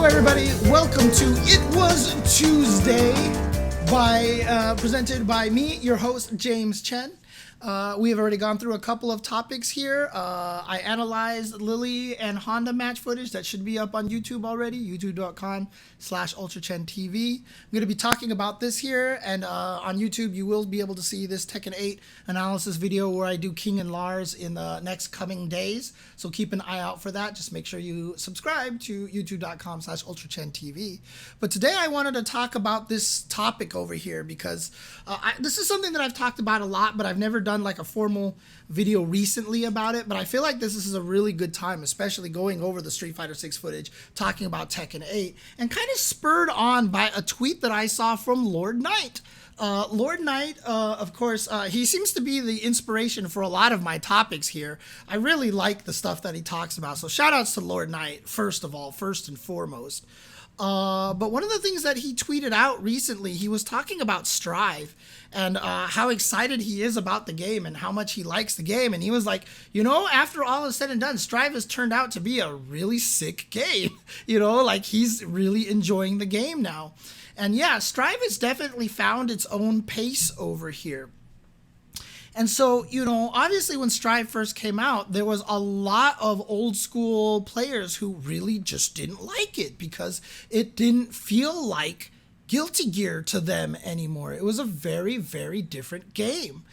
everybody. Welcome to It Was Tuesday, presented by me, your host, James Chen. We have already gone through a couple of topics here. I analyzed Lily and Honda match footage that should be up on YouTube already, youtube.com/UltraChenTV. I'm going to be talking about this here, and on YouTube you will be able to see this Tekken 8 analysis video where I do King and Lars in the next coming days. So keep an eye out for that. Just make sure you subscribe to youtube.com/UltraChenTV. But today I wanted to talk about this topic over here because this is something that I've talked about a lot, but I've never done like a formal video recently about it. But I feel like this is a really good time, especially going over the Street Fighter 6 footage, talking about Tekken 8, and kind of spurred on by a tweet that I saw from Lord Knight. Lord Knight, of course, he seems to be the inspiration for a lot of my topics here. I really like the stuff that he talks about. So shout outs to Lord Knight, first and foremost. But one of the things that he tweeted out recently, he was talking about Strive and how excited he is about the game and how much he likes the game. And he was like, you know, after all is said and done, Strive has turned out to be a really sick game. You know, like he's really enjoying the game now. And yeah, Strive has definitely found its own pace over here. And so, you know, obviously when Strive first came out, there was a lot of old school players who really just didn't like it because it didn't feel like Guilty Gear to them anymore. It was a very, very different game.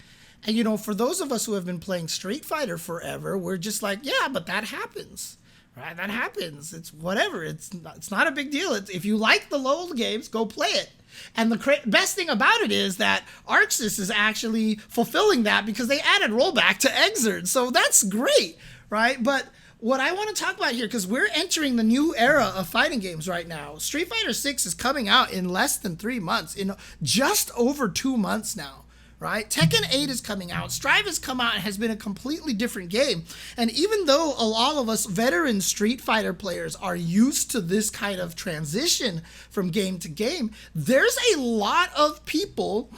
And, you know, for those of us who have been playing Street Fighter forever, we're just like, yeah, but that happens. Right? That happens. It's whatever. It's not a big deal. If you like the old games, go play it. And the best thing about it is that ArcSys is actually fulfilling that because they added rollback to Exert. So that's great, right? But what I want to talk about here, because we're entering the new era of fighting games right now. Street Fighter 6 is coming out in less than 3 months, in just over 2 months now. Right? Tekken 8 is coming out. Strive has come out and has been a completely different game. And even though a lot of us veteran Street Fighter players are used to this kind of transition from game to game, there's a lot of people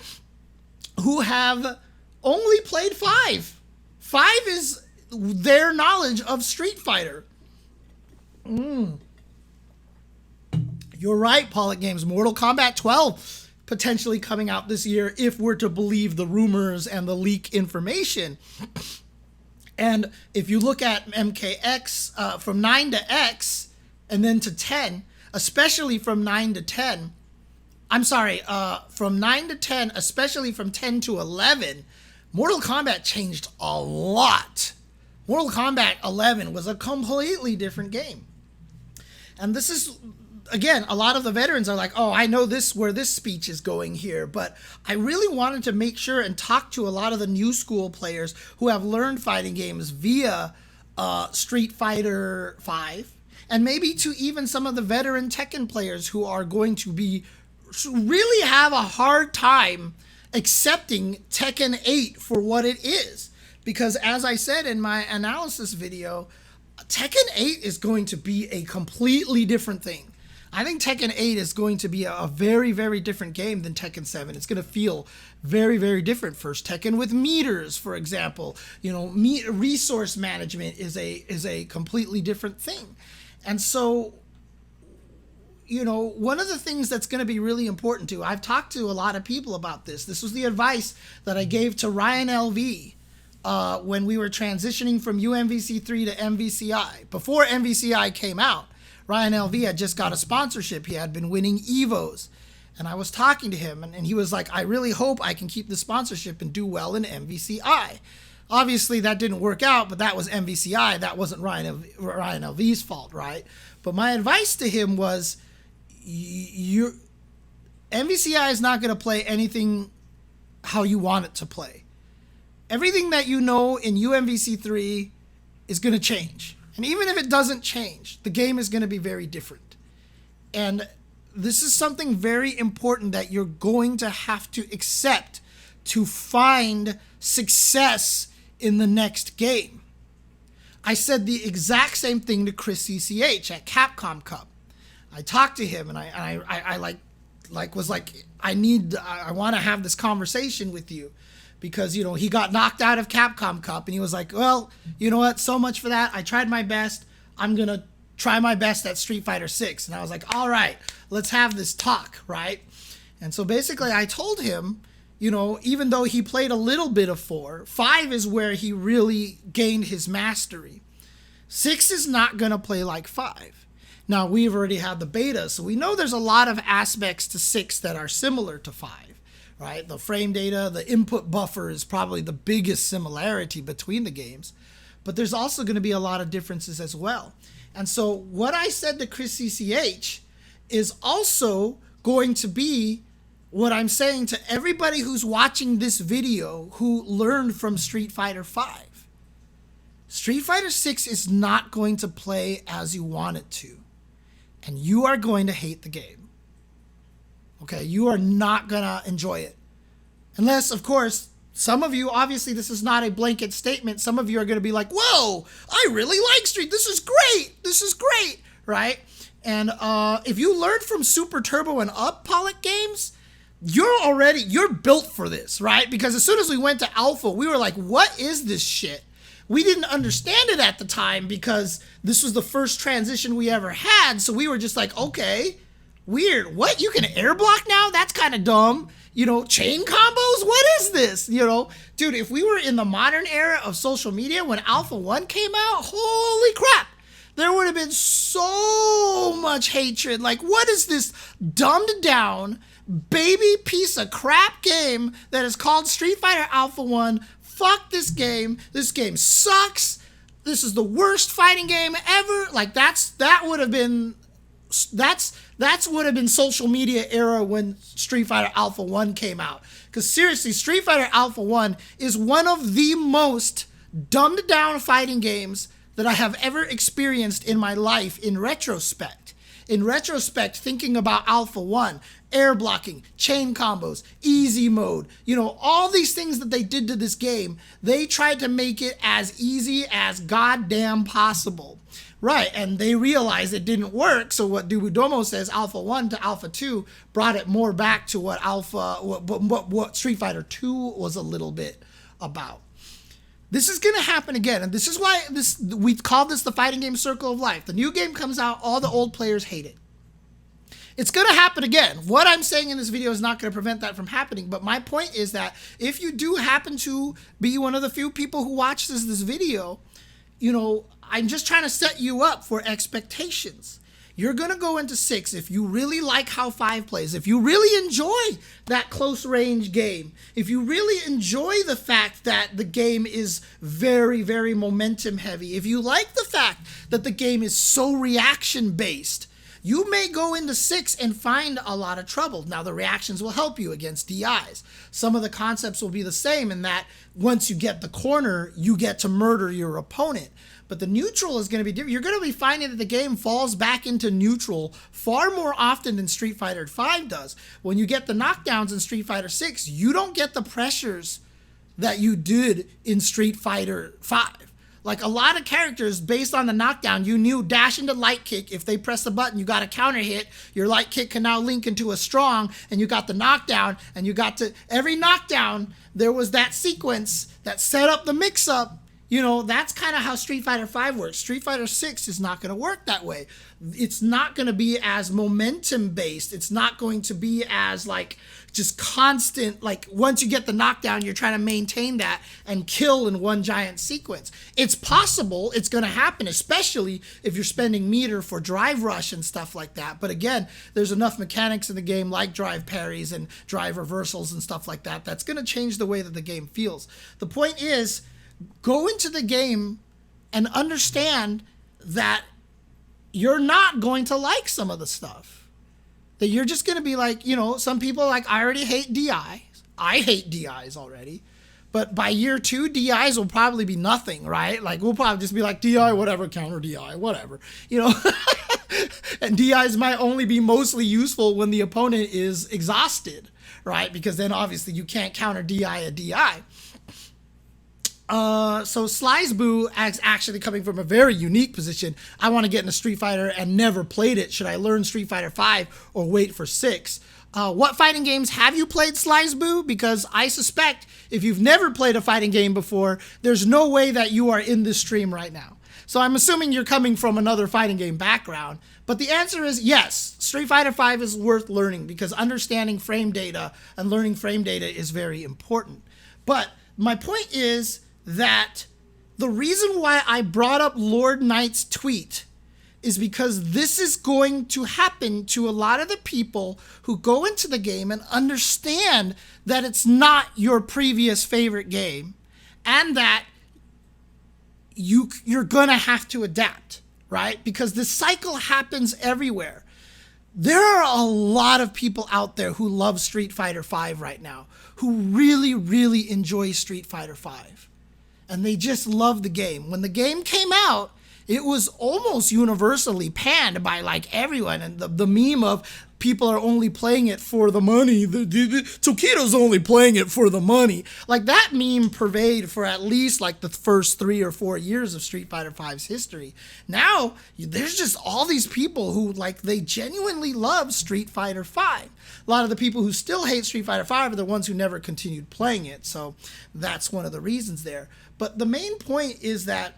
who have only played 5. 5 is their knowledge of Street Fighter. You're right, Pollock Games. Mortal Kombat 12. Potentially coming out this year if we're to believe the rumors and the leak information. And if you look at MKX from 9 to X and then to 10, especially from 9 to 10, from 9 to 10, especially from 10 to 11, Mortal Kombat changed a lot. Mortal Kombat 11 was a completely different game. And this is, again, a lot of the veterans are like, oh, I know where this speech is going here. But I really wanted to make sure and talk to a lot of the new school players who have learned fighting games via Street Fighter 5. And maybe to even some of the veteran Tekken players who are going to really have a hard time accepting Tekken 8 for what it is. Because as I said in my analysis video, Tekken 8 is going to be a completely different thing. I think Tekken 8 is going to be a very, very different game than Tekken 7. It's going to feel very, very different. First Tekken with meters, for example. You know, resource management is a completely different thing. And so, you know, one of the things that's going to be really important too, I've talked to a lot of people about this. This was the advice that I gave to Ryan LV when we were transitioning from UMVC3 to MVCI. Before MVCI came out, Ryan LV had just got a sponsorship. He had been winning EVOs. And I was talking to him, and he was like, I really hope I can keep the sponsorship and do well in MVCI. Obviously, that didn't work out, but that was MVCI. That wasn't Ryan LV's fault, right? But my advice to him was, MVCI is not going to play anything how you want it to play. Everything that you know in UMVC3 is going to change. And even if it doesn't change, the game is going to be very different. And this is something very important that you're going to have to accept to find success in the next game. I said the exact same thing to Chris CCH at Capcom Cup. I talked to him and I was like, I want to have this conversation with you. Because, you know, he got knocked out of Capcom Cup and he was like, well, you know what? So much for that. I tried my best. I'm going to try my best at Street Fighter 6. And I was like, all right, let's have this talk, right? And so basically I told him, you know, even though he played a little bit of 4, 5 is where he really gained his mastery. 6 is not going to play like 5. Now, we've already had the beta, so we know there's a lot of aspects to 6 that are similar to 5, right? The frame data, the input buffer is probably the biggest similarity between the games. But there's also going to be a lot of differences as well. And so what I said to Chris CCH is also going to be what I'm saying to everybody who's watching this video who learned from Street Fighter 5. Street Fighter 6 is not going to play as you want it to. And you are going to hate the game. Okay, you are not going to enjoy it. Unless, of course, some of you, obviously this is not a blanket statement. Some of you are going to be like, whoa, I really like Street. This is great. This is great, right? And if you learned from Super Turbo and Up Pollock games, you're built for this, right? Because as soon as we went to Alpha, we were like, what is this shit? We didn't understand it at the time because this was the first transition we ever had. So we were just like, okay, weird. What? You can air block now? That's kind of dumb. You know, chain combos? What is this? You know, dude, if we were in the modern era of social media when Alpha 1 came out, holy crap, there would have been so much hatred. Like, what is this dumbed down baby piece of crap game that is called Street Fighter Alpha 1? Fuck this game. This game sucks. This is the worst fighting game ever. Like, that would have been social media era when Street Fighter Alpha 1 came out. Because seriously, Street Fighter Alpha 1 is one of the most dumbed down fighting games that I have ever experienced in my life in retrospect. In retrospect, thinking about Alpha 1, air blocking, chain combos, easy mode, you know, all these things that they did to this game, they tried to make it as easy as goddamn possible. Right, and they realized it didn't work, so what Dubudomo says, Alpha 1 to Alpha 2 brought it more back to what Street Fighter 2 was a little bit about. This is going to happen again, and this is why we call this the fighting game circle of life. The new game comes out, all the old players hate it. It's going to happen again. What I'm saying in this video is not going to prevent that from happening, but my point is that if you do happen to be one of the few people who watches this video, you know, I'm just trying to set you up for expectations. You're going to go into 6 if you really like how 5 plays, if you really enjoy that close range game, if you really enjoy the fact that the game is very, very momentum heavy, if you like the fact that the game is so reaction based, you may go into 6 and find a lot of trouble. Now, the reactions will help you against DIs. Some of the concepts will be the same in that once you get the corner, you get to murder your opponent. But the neutral is going to be different. You're going to be finding that the game falls back into neutral far more often than Street Fighter 5 does. When you get the knockdowns in Street Fighter 6, you don't get the pressures that you did in Street Fighter 5. Like a lot of characters, based on the knockdown, you knew dash into light kick. If they press the button, you got a counter hit. Your light kick can now link into a strong, and you got the knockdown, and you got to every knockdown, there was that sequence that set up the mix-up. You know, that's kind of how Street Fighter 5 works. Street Fighter 6 is not going to work that way. It's not going to be as momentum based. It's not going to be as like just constant, like once you get the knockdown, you're trying to maintain that and kill in one giant sequence. It's possible, it's going to happen, especially if you're spending meter for drive rush and stuff like that. But again, there's enough mechanics in the game like drive parries and drive reversals and stuff like that that's going to change the way that the game feels. The point is, go into the game and understand that you're not going to like some of the stuff. That you're just going to be like, you know, some people are like, I already hate DIs. I hate DIs already. But by year 2, DIs will probably be nothing, right? Like, we'll probably just be like, DI, whatever, counter DI, whatever. You know? And DIs might only be mostly useful when the opponent is exhausted, right? Because then obviously you can't counter DI a DI. So Slice Boo is actually coming from a very unique position. I want to get into Street Fighter and never played it. Should I learn Street Fighter 5 or wait for 6? What fighting games have you played, Slice Boo? Because I suspect if you've never played a fighting game before, there's no way that you are in this stream right now. So I'm assuming you're coming from another fighting game background. But the answer is yes, Street Fighter V is worth learning because understanding frame data and learning frame data is very important. But my point is that the reason why I brought up Lord Knight's tweet is because this is going to happen to a lot of the people who go into the game and understand that it's not your previous favorite game and that you're going to have to adapt, right? Because this cycle happens everywhere. There are a lot of people out there who love Street Fighter V right now, who really, really enjoy Street Fighter V. And they just love the game. When the game came out, it was almost universally panned by like everyone. And the meme of people are only playing it for the money. Tokido's only playing it for the money. Like that meme pervaded for at least like the first 3 or 4 years of Street Fighter V's history. Now, there's just all these people who like, they genuinely love Street Fighter V. A lot of the people who still hate Street Fighter V are the ones who never continued playing it. So that's one of the reasons there. But the main point is that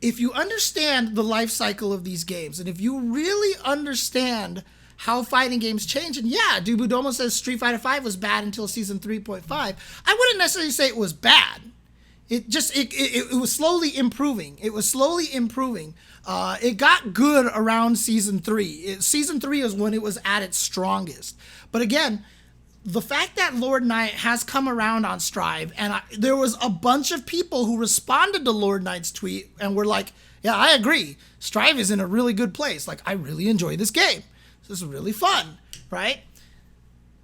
if you understand the life cycle of these games, and if you really understand how fighting games change, and yeah, Dubudomo says Street Fighter V was bad until Season 3.5, I wouldn't necessarily say it was bad. It just, it was slowly improving. It was slowly improving. It got good around Season 3. Season 3 is when it was at its strongest. But again, the fact that Lord Knight has come around on Strive, and there was a bunch of people who responded to Lord Knight's tweet and were like, yeah, I agree. Strive is in a really good place. Like, I really enjoy this game. This is really fun, right?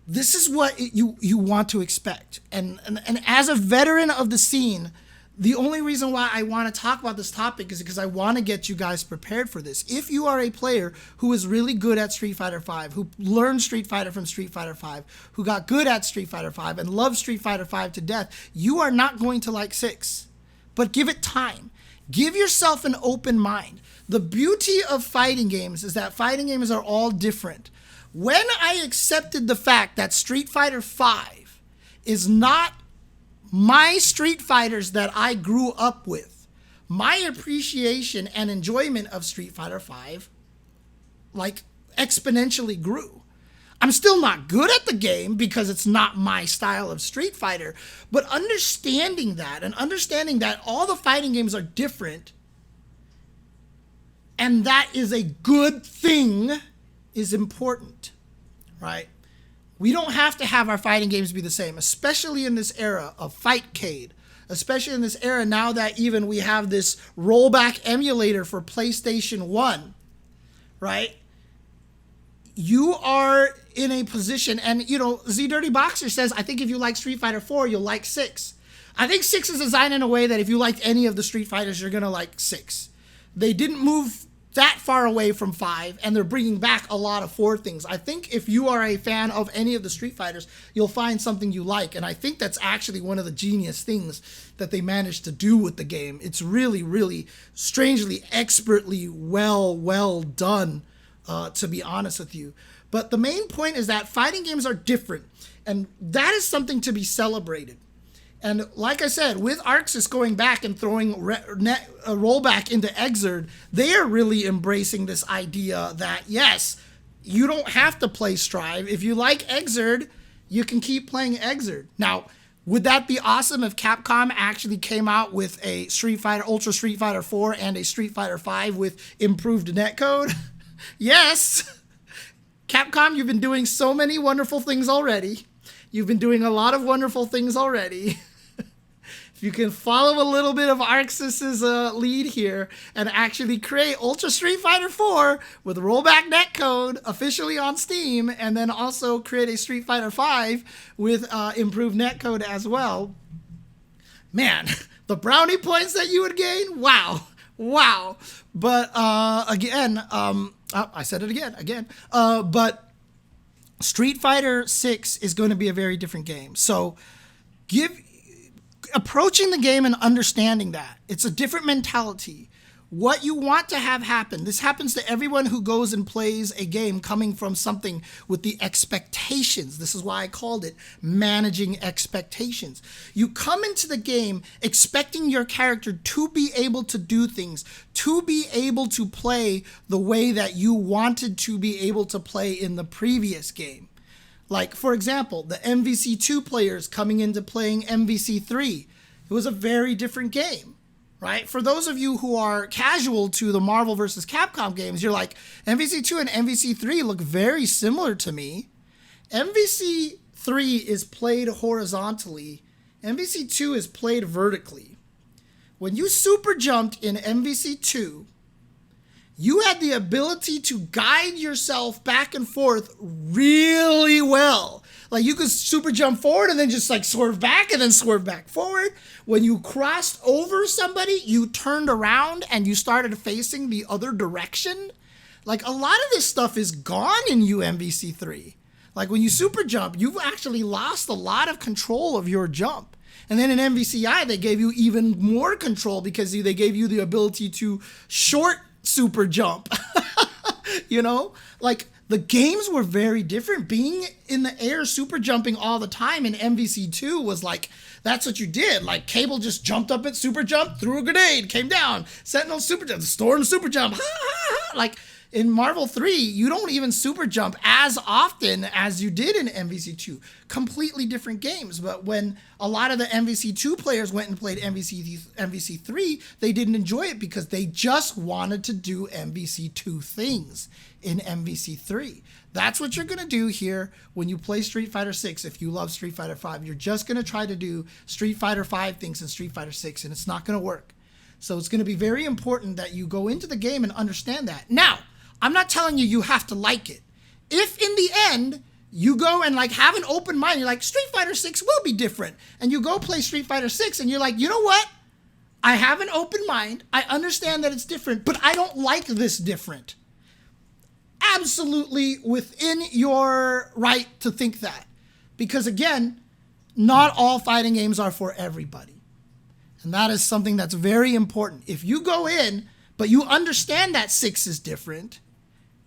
This is what you want to expect. And as a veteran of the scene, the only reason why I want to talk about this topic is because I want to get you guys prepared for this. If you are a player who is really good at Street Fighter V, who learned Street Fighter from Street Fighter V, who got good at Street Fighter V and loves Street Fighter V to death, you are not going to like 6. But give it time. Give yourself an open mind. The beauty of fighting games is that fighting games are all different. When I accepted the fact that Street Fighter V is not my Street Fighters that I grew up with, my appreciation and enjoyment of Street Fighter V like exponentially grew. I'm still not good at the game because it's not my style of Street Fighter, but understanding that and understanding that all the fighting games are different and that is a good thing is important, right? We don't have to have our fighting games be the same, especially in this era of Fightcade, especially in this era now that even we have this rollback emulator for PlayStation 1, right? You are in a position, and you know, Z Dirty Boxer says, I think if you like Street Fighter 4, you'll like 6. I think 6 is designed in a way that if you liked any of the Street Fighters, you're going to like 6. They didn't move that far away from 5, and they're bringing back a lot of 4 things. I think if you are a fan of any of the Street Fighters, you'll find something you like, and I think that's actually one of the genius things that they managed to do with the game. It's really, really strangely, expertly well done, to be honest with you. But the main point is that fighting games are different, and that is something to be celebrated. And like I said, with Arxis going back and throwing a rollback into Exerd, they are really embracing this idea that, yes, you don't have to play Strive. If you like Exerd, you can keep playing Exerd. Now, would that be awesome if Capcom actually came out with a Street Fighter, Ultra Street Fighter 4 and a Street Fighter 5 with improved netcode? Yes. Capcom, you've been doing so many wonderful things already. You've been doing a lot of wonderful things already. If you can follow a little bit of Arxis's lead here and actually create Ultra Street Fighter 4 with rollback netcode officially on Steam, and then also create a Street Fighter 5 with improved netcode as well, man, the brownie points that you would gain, wow. But again, I said it again. But Street Fighter 6 is going to be a very different game. So approaching the game and understanding that it's a different mentality. what you want to have happen. This happens to everyone who goes and plays a game coming from something with the expectations. This is why I called it managing expectations. You come into the game expecting your character to be able to do things, to be able to play the way that you wanted to be able to play in the previous game. Like, for example, the MVC2 players coming into playing MVC3. It was a very different game. Right? For those of you who are casual to the Marvel vs. Capcom games, you're like, MVC2 and MVC3 look very similar to me. MVC3 is played horizontally. MVC2 is played vertically. When you super jumped in MVC2, you had the ability to guide yourself back and forth really well. Like, you could super jump forward and then just like swerve back and then swerve back forward. When you crossed over somebody, you turned around and you started facing the other direction. Like, a lot of this stuff is gone in UMVC3. Like, when you super jump, you've actually lost a lot of control of your jump. And then in MVCI, they gave you even more control because they gave you the ability to short super jump. You know, like, the games were very different. Being in the air super jumping all the time in MVC2 was like, that's what you did. Like, Cable just jumped up at super jump, threw a grenade, came down, Sentinel super jump, Storm super jump. Ha, ha, ha. Like, in Marvel 3, you don't even super jump as often as you did in MVC2. Completely different games. But when a lot of the MVC2 players went and played MVC3, they didn't enjoy it because they just wanted to do MVC2 things in MVC3. That's what you're going to do here when you play Street Fighter 6. If you love Street Fighter 5, you're just going to try to do Street Fighter 5 things in Street Fighter 6, and it's not going to work. So it's going to be very important that you go into the game and understand that. Now, I'm not telling you you have to like it. If in the end you go and like have an open mind, you're like, Street Fighter 6 will be different, and you go play Street Fighter 6 and you're like, you know what? I have an open mind. I understand that it's different, but I don't like this different. Absolutely within your right to think that. Because again, not all fighting games are for everybody. And that is something that's very important. If you go in, but you understand that 6 is different,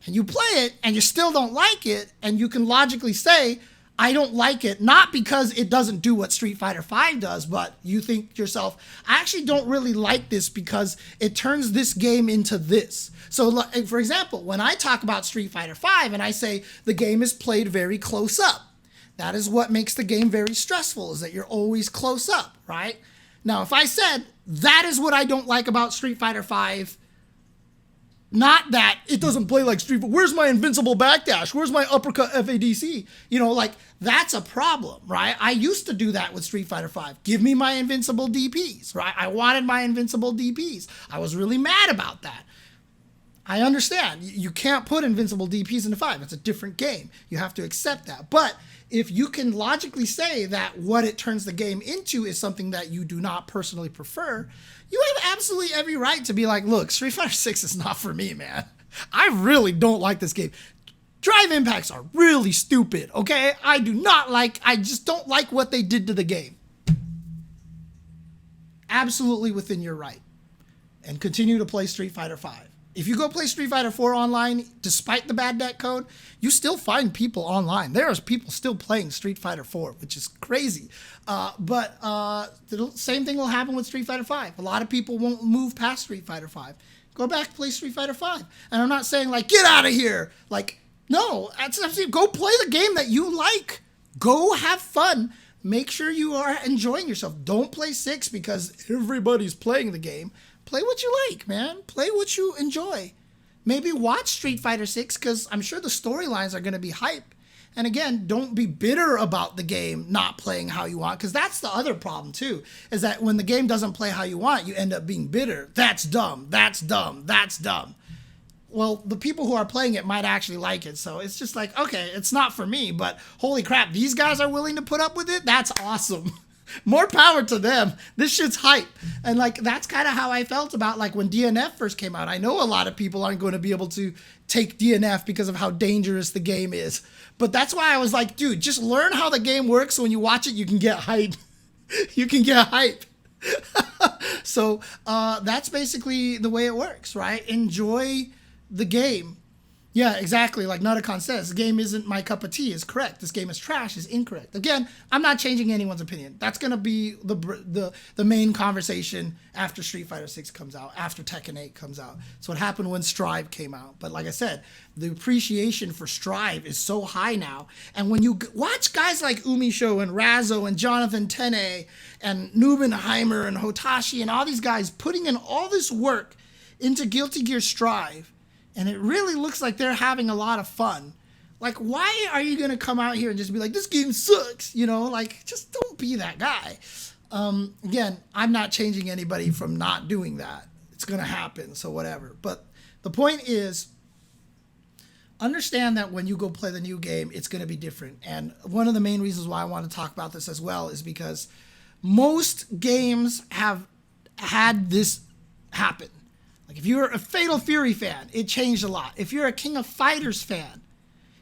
and you play it, and you still don't like it, and you can logically say, I don't like it, not because it doesn't do what Street Fighter 5 does, but you think to yourself, I actually don't really like this because it turns this game into this. So, for example, when I talk about Street Fighter 5 and I say the game is played very close up, that is what makes the game very stressful, is that you're always close up, right? Now, if I said, that is what I don't like about Street Fighter 5, not that it doesn't play like Street Fighter. Where's my invincible backdash? Where's my uppercut FADC? You know, like, that's a problem, right? I used to do that with Street Fighter 5. Give me my invincible DPs, right? I wanted my invincible DPs. I was really mad about that. I understand. You can't put invincible DPs into 5. It's a different game. You have to accept that. But if you can logically say that what it turns the game into is something that you do not personally prefer, you have absolutely every right to be like, look, Street Fighter 6 is not for me, man. I really don't like this game. Drive impacts are really stupid, okay? I just don't like what they did to the game. Absolutely within your right. And continue to play Street Fighter 5. If you go play Street Fighter 4 online, despite the bad net code, you still find people online. There are people still playing Street Fighter 4, which is crazy. But the same thing will happen with Street Fighter 5. A lot of people won't move past Street Fighter 5. Go back and play Street Fighter 5. And I'm not saying, like, get out of here. Like, no, go play the game that you like. Go have fun. Make sure you are enjoying yourself. Don't play 6 because everybody's playing the game. Play what you like, man. Play what you enjoy. Maybe watch Street Fighter 6 because I'm sure the storylines are going to be hype. And again, don't be bitter about the game not playing how you want, because that's the other problem too, is that when the game doesn't play how you want, you end up being bitter. That's dumb. That's dumb. That's dumb. Well, the people who are playing it might actually like it. So it's just like, okay, it's not for me, but holy crap, these guys are willing to put up with it? That's awesome. More power to them. This shit's hype. And like, that's kind of how I felt about like when DNF first came out. I know a lot of people aren't going to be able to take DNF because of how dangerous the game is. But that's why I was like, dude, just learn how the game works. So when you watch it, you can get hype. You can get hype. So that's basically the way it works, right? Enjoy the game. Yeah, exactly. Like Nutacon says, the game isn't my cup of tea is correct. This game is trash is incorrect. Again, I'm not changing anyone's opinion. That's gonna be the main conversation after Street Fighter 6 comes out, after Tekken 8 comes out. So what happened when Strive came out. But like I said, the appreciation for Strive is so high now. And when you watch guys like Umisho and Razzo and Jonathan Tene and Nubenheimer and Hotashi and all these guys putting in all this work into Guilty Gear Strive, and it really looks like they're having a lot of fun. Like, why are you going to come out here and just be like, this game sucks? You know, like, just don't be that guy. Again, I'm not changing anybody from not doing that. It's going to happen, so whatever. But the point is, understand that when you go play the new game, it's going to be different. And one of the main reasons why I want to talk about this as well is because most games have had this happen. Like if you're a Fatal Fury fan, it changed a lot. If you're a King of Fighters fan,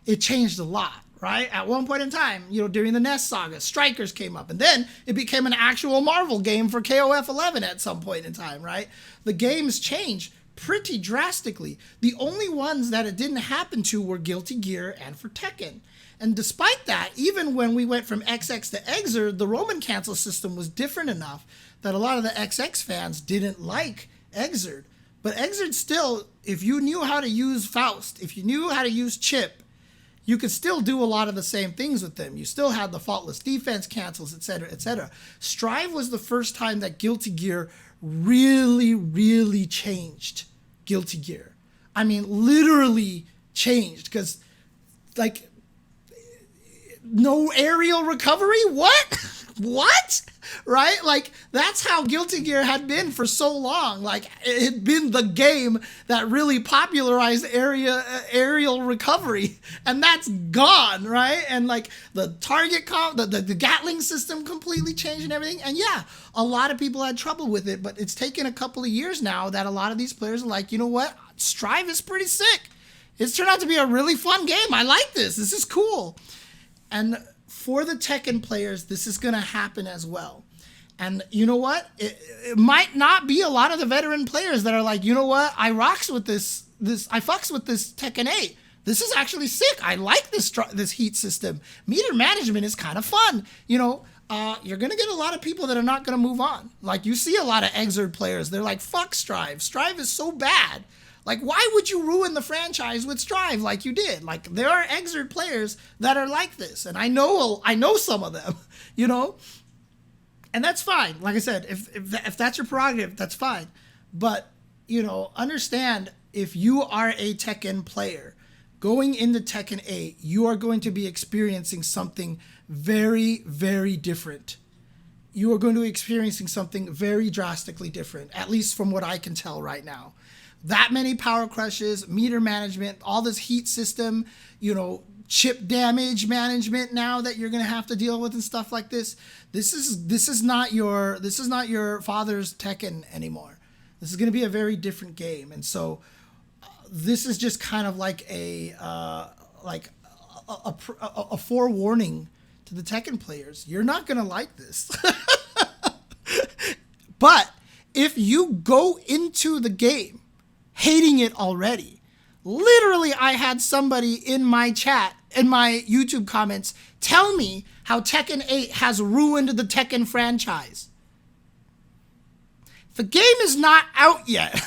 it changed a lot, right? At one point in time, you know, during the NES saga, Strikers came up, and then it became an actual Marvel game for KOF 11 at some point in time, right? The games changed pretty drastically. The only ones that it didn't happen to were Guilty Gear and for Tekken. And despite that, even when we went from XX to Exer, the Roman cancel system was different enough that a lot of the XX fans didn't like Exer. But Exert still, if you knew how to use Faust, if you knew how to use Chip, you could still do a lot of the same things with them. You still had the faultless defense cancels, etc., etc. Strive was the first time that Guilty Gear really, really changed Guilty Gear. I mean, literally changed, because, like, no aerial recovery? What? What? Right? Like, that's how Guilty Gear had been for so long. Like, it had been the game that really popularized aerial recovery, and that's gone, right? And like the target the Gatling system completely changed and everything. And yeah, a lot of people had trouble with it, but it's taken a couple of years now that a lot of these players are like, you know what? Strive is pretty sick. It's turned out to be a really fun game. I like this. This is cool. And for the Tekken players, this is going to happen as well. And you know what? It might not be a lot of the veteran players that are like, you know what? I rocks with this. I fucks with this Tekken 8. This is actually sick. I like this heat system. Meter management is kind of fun. You know, you're going to get a lot of people that are not going to move on. Like, you see a lot of Exert players. They're like, fuck Strive. Strive is so bad. Like, why would you ruin the franchise with Strive like you did? Like, there are Exert players that are like this, and I know some of them, you know? And that's fine. Like I said, if that's your prerogative, that's fine. But, you know, understand, if you are a Tekken player, going into Tekken 8, you are going to be experiencing something very, very different. You are going to be experiencing something very drastically different, at least from what I can tell right now. That many power crushes, meter management, all this heat system, you know, chip damage management now that you're going to have to deal with and stuff like this. This is not your father's Tekken anymore. This is going to be a very different game. And so this is just kind of like a forewarning to the Tekken players. You're not going to like this. But if you go into the game hating it already, literally, I had somebody in my chat, in my YouTube comments, tell me how Tekken 8 has ruined the Tekken franchise. The game is not out yet.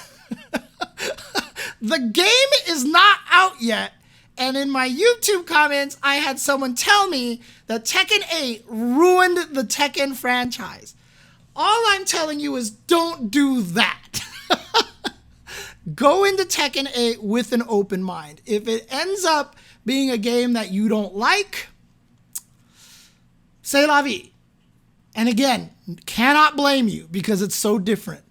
The game is not out yet. And in my YouTube comments, I had someone tell me that Tekken 8 ruined the Tekken franchise. All I'm telling you is don't do that. Go into Tekken 8 with an open mind. If it ends up being a game that you don't like, c'est la vie. And again, cannot blame you because it's so different.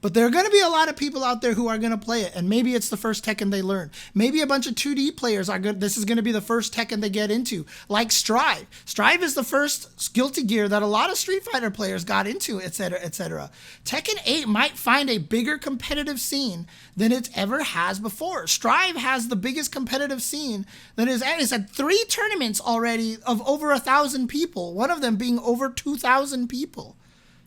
But there are going to be a lot of people out there who are going to play it, and maybe it's the first Tekken they learn. Maybe a bunch of 2D players are good. This is going to be the first Tekken they get into, like Strive. Strive is the first Guilty Gear that a lot of Street Fighter players got into, etc., etc. Tekken 8 might find a bigger competitive scene than it ever has before. Strive has the biggest competitive scene that it's had 3 tournaments already of over 1,000 people, one of them being over 2,000 people.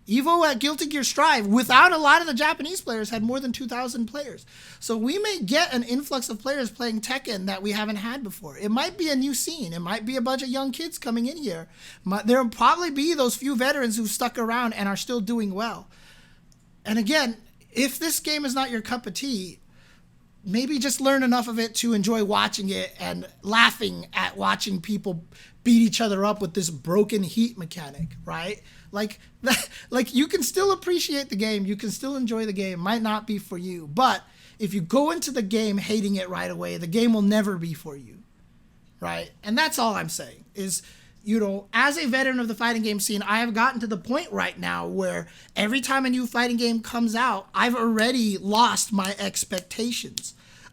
Evo at Guilty Gear Strive, without a lot of the Japanese players, had more than 2,000 players. So we may get an influx of players playing Tekken that we haven't had before. It might be a new scene. It might be a bunch of young kids coming in here. There'll probably be those few veterans who stuck around and are still doing well. And again, if this game is not your cup of tea, maybe just learn enough of it to enjoy watching it and laughing at watching people beat each other up with this broken heat mechanic, right? Like you can still appreciate the game. You can still enjoy the game. It might not be for you. But if you go into the game hating it right away, the game will never be for you, right? And that's all I'm saying is, you know, as a veteran of the fighting game scene, I have gotten to the point right now where every time a new fighting game comes out, I've already lost my expectations.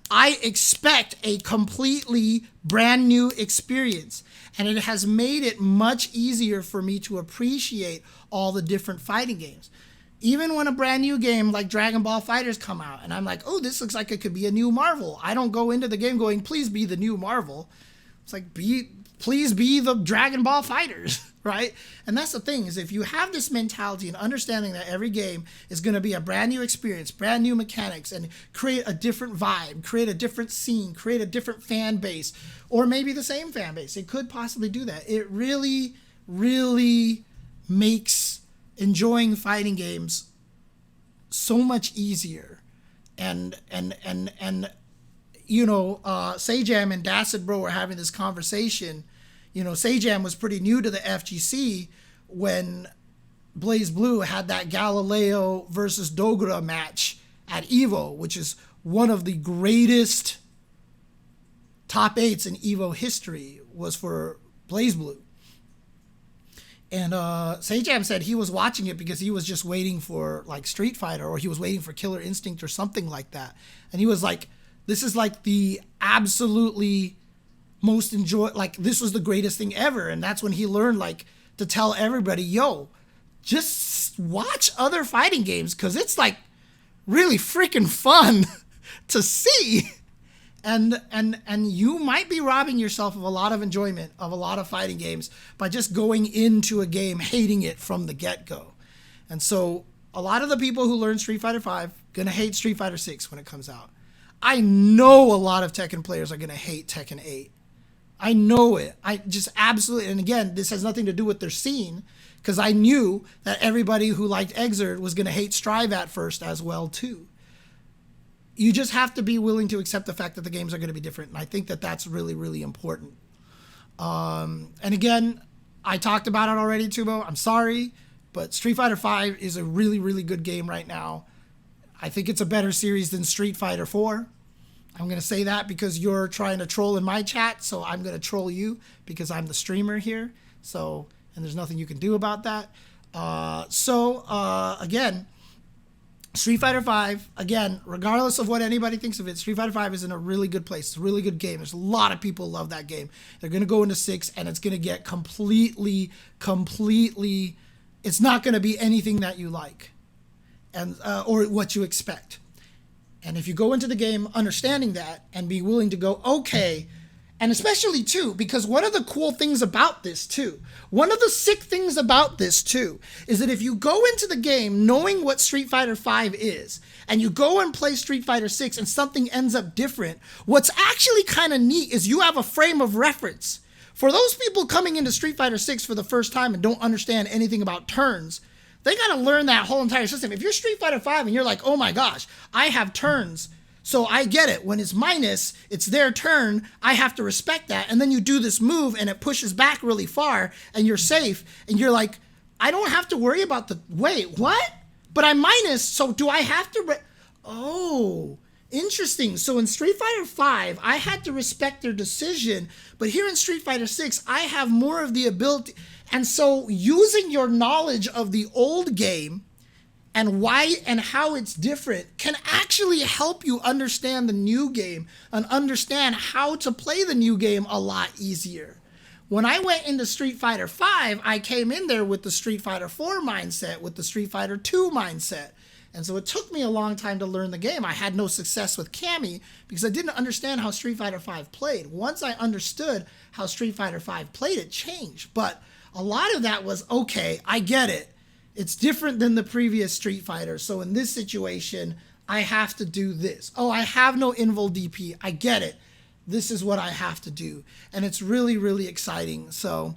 I expect a completely brand new experience, and it has made it much easier for me to appreciate all the different fighting games. Even when a brand new game like Dragon Ball FighterZ come out, and I'm like, oh, this looks like it could be a new Marvel. I don't go into the game going, please be the new Marvel. It's like, please be the Dragon Ball FighterZ, right? And that's the thing, is if you have this mentality and understanding that every game is going to be a brand new experience, brand new mechanics, and create a different vibe, create a different scene, create a different fan base, or maybe the same fan base. It could possibly do that. It really, really makes enjoying fighting games so much easier. And you know, Sajam and Dacid Bro were having this conversation. You know, Sajam was pretty new to the FGC when Blaze Blue had that Galileo versus Dogra match at EVO, which is one of the greatest top 8s in EVO history, was for Blaze Blue. And Sajam said he was watching it because he was just waiting for like Street Fighter, or he was waiting for Killer Instinct or something like that. And he was like, this is like the absolutely most like this was the greatest thing ever. And that's when he learned like to tell everybody, yo, just watch other fighting games, because it's like really freaking fun to see. And you might be robbing yourself of a lot of enjoyment of a lot of fighting games by just going into a game hating it from the get-go. And so a lot of the people who learn Street Fighter V gonna hate Street Fighter 6 when it comes out. I know a lot of Tekken players are gonna hate Tekken 8. I know it. I just absolutely, and again, this has nothing to do with their scene, because I knew that everybody who liked Exert was gonna hate Strive at first as well too. You just have to be willing to accept the fact that the games are going to be different. And I think that that's really, really important. And again, I talked about it already, Tubo. I'm sorry, but Street Fighter V is a really, really good game right now. I think it's a better series than Street Fighter 4. I'm going to say that because you're trying to troll in my chat, so I'm going to troll you because I'm the streamer here. So, and there's nothing you can do about that. Again, Street Fighter V, again, regardless of what anybody thinks of it, Street Fighter V is in a really good place. It's a really good game. There's a lot of people who love that game. They're going to go into 6, and it's going to get completely, it's not going to be anything that you like and or what you expect. And if you go into the game understanding that and be willing to go, okay, and especially too, because one of the cool things about this too, one of the sick things about this too, is that if you go into the game knowing what Street Fighter V is, and you go and play Street Fighter 6 and something ends up different, what's actually kind of neat is you have a frame of reference. For those people coming into Street Fighter 6 for the first time and don't understand anything about turns, they got to learn that whole entire system. If you're Street Fighter 5 and you're like, oh my gosh, I have turns, so I get it. When it's minus, it's their turn. I have to respect that. And then you do this move and it pushes back really far and you're safe. And you're like, I don't have to worry about the, wait, what? But I'm minus, so do I have to, oh, interesting. So in Street Fighter 5, I had to respect their decision. But here in Street Fighter 6, I have more of the ability. And so using your knowledge of the old game and why and how it's different can actually help you understand the new game and understand how to play the new game a lot easier. When I went into Street Fighter V, I came in there with the Street Fighter 4 mindset, with the Street Fighter 2 mindset. And so it took me a long time to learn the game. I had no success with Cammy because I didn't understand how Street Fighter V played. Once I understood how Street Fighter V played, it changed. But a lot of that was, okay, I get it. It's different than the previous Street Fighter. So in this situation, I have to do this. Oh, I have no invul DP. I get it. This is what I have to do. And it's really, really exciting. So,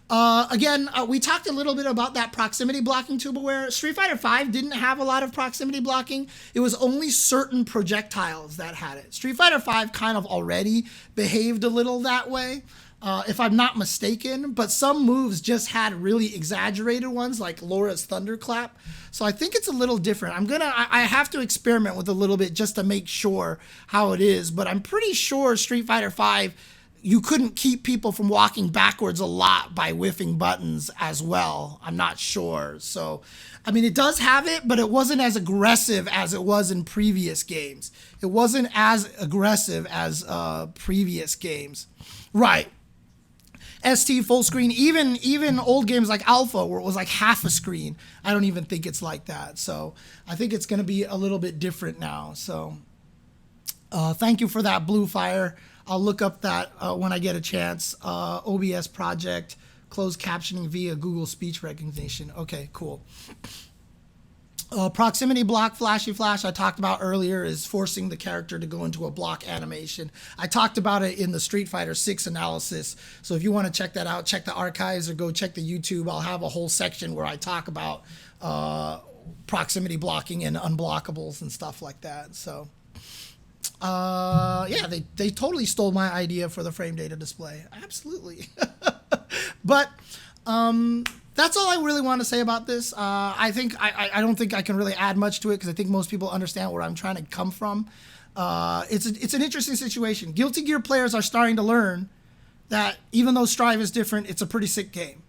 again, we talked a little bit about that proximity blocking TuboWare. Street Fighter V didn't have a lot of proximity blocking. It was only certain projectiles that had it. Street Fighter V kind of already behaved a little that way, if I'm not mistaken. But some moves just had really exaggerated ones, like Laura's Thunderclap. So I think it's a little different. I have to experiment with a little bit just to make sure how it is. But I'm pretty sure Street Fighter V, you couldn't keep people from walking backwards a lot by whiffing buttons as well. I'm not sure. So, I mean, it does have it, but it wasn't as aggressive as it was in previous games. It wasn't as aggressive as previous games. Right. ST full screen, even old games like Alpha, where it was like half a screen, I don't even think it's like that. So I think it's going to be a little bit different now. So thank you for that, Blue Fire. I'll look up that when I get a chance. OBS project, closed captioning via Google speech recognition. Okay, cool. Proximity block, flashy flash, I talked about earlier, is forcing the character to go into a block animation. I talked about it in the Street Fighter 6 analysis. So if you want to check that out, check the archives or go check the YouTube. I'll have a whole section where I talk about proximity blocking and unblockables and stuff like that. So yeah, they totally stole my idea for the frame data display. Absolutely. But that's all I really want to say about this. I don't think I can really add much to it, because I think most people understand where I'm trying to come from. It's an interesting situation. Guilty Gear players are starting to learn that even though Strive is different, it's a pretty sick game.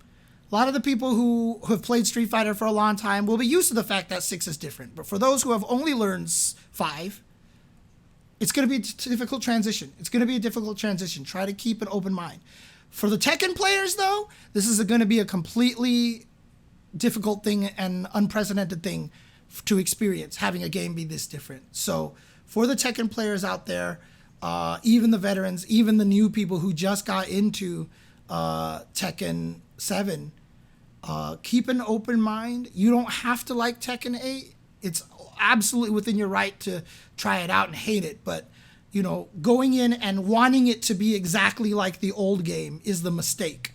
A lot of the people who have played Street Fighter for a long time will be used to the fact that 6 is different. But for those who have only learned 5, it's going to be a difficult transition. It's going to be a difficult transition. Try to keep an open mind. For the Tekken players, though, this is going to be a completely difficult thing and unprecedented thing to experience, having a game be this different. So for the Tekken players out there, even the veterans, even the new people who just got into Tekken 7, keep an open mind. You don't have to like Tekken 8. It's absolutely within your right to try it out and hate it, but you know, going in and wanting it to be exactly like the old game is the mistake.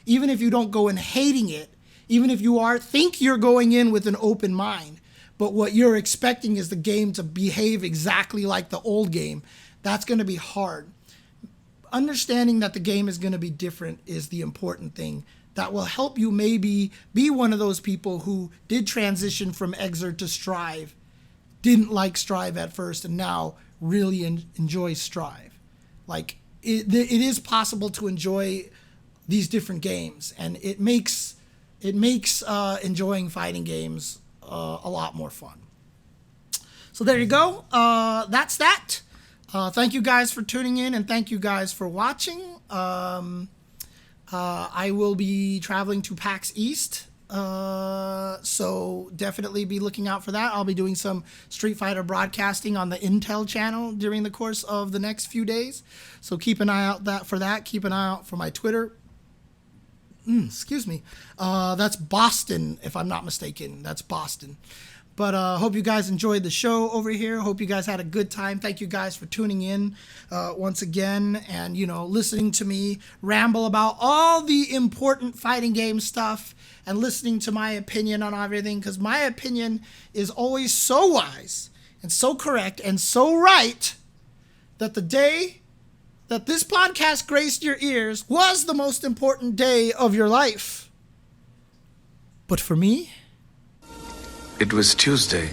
Even if you don't go in hating it, even if you think you're going in with an open mind, but what you're expecting is the game to behave exactly like the old game, that's going to be hard. Understanding that the game is going to be different is the important thing. That will help you maybe be one of those people who did transition from Exert to Strive, didn't like Strive at first, and now really enjoy Strive. Like it is possible to enjoy these different games, and it makes enjoying fighting games a lot more fun. So there you go. That's that. Thank you guys for tuning in, and thank you guys for watching. I will be traveling to PAX East, so definitely be looking out for that. I'll be doing some Street Fighter broadcasting on the Intel channel during the course of the next few days. So keep an eye out for that. Keep an eye out for my Twitter. Excuse me. That's Boston, if I'm not mistaken. That's Boston. But hope you guys enjoyed the show over here. Hope you guys had a good time. Thank you guys for tuning in once again, and listening to me ramble about all the important fighting game stuff and listening to my opinion on everything, because my opinion is always so wise and so correct and so right that the day that this podcast graced your ears was the most important day of your life. But for me, it was Tuesday.